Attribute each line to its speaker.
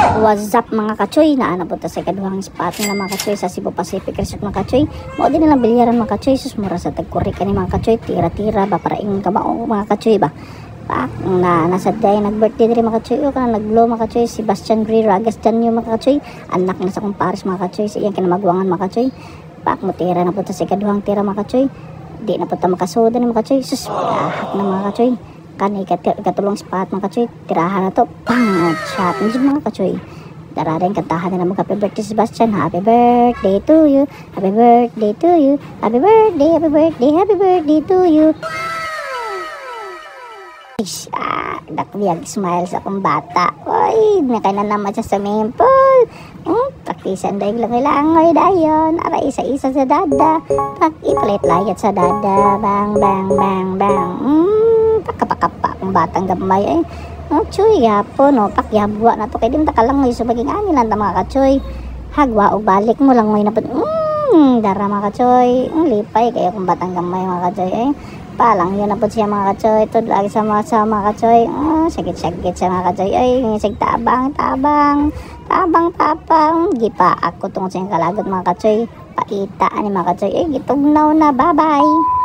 Speaker 1: What's up mga kachoy? Naana po ta sa ikaduhang spot nila mga kachoy sa Cebu Pacific Resort mga kachoy. Mao din nilang bilyaran mga kachoy. Sus mura sa tagkurik ani mga kachoy. Tira-tira ba para ingon ka mao mga kachoy ba? Pa nasa day nag-birthday diri mga kachoy. O kana nag-blow mga kachoy. Sebastian Gray Ragas Janyo mga kachoy. Anak na sa kumpares mga kachoy. Sa iyang kinamagwangan mga kachoy. Pak mo tira na po ta sa ikaduhang tira mga kachoy. Di na po ta makasoda ni mga kachoy. Sus ahak na mga kachoy. Kan ikatulong spot mga kachoy, tirahan na to, pang shot mga kachoy. Dararing kantahan na naman happy birthday Sebastian, happy birthday to you, happy birthday to you, happy birthday, happy birthday, happy birthday to you. Dakwiyag smile sa akong bata. Oy, nakainan naman siya sa swimming pool. Praktisan dahil lang dayon. Ara isa-isa sa dada. Pag ipalit layat sa dada. Bang, bang, bang, bang. Pakapakapa kung batang gamay eh. Choy, yapo no. Pakyabwa na to. Kaya din takalangoy sa baging angin lang mga kachoy. Hagwa o balik mo lang ngoy na po. Dara mga kachoy. Lipay kayo kung batang gamay mga kachoy eh. Palang yun na po siya mga kachoy. Ito lagi sa mga kachoy. Sakit-sakit siya mga kachoy. Ay, sig tabang. Gipa ako tungkol sa kalagot mga kachoy. Paita ani mga kachoy. Gitugnaw na. Bye-bye.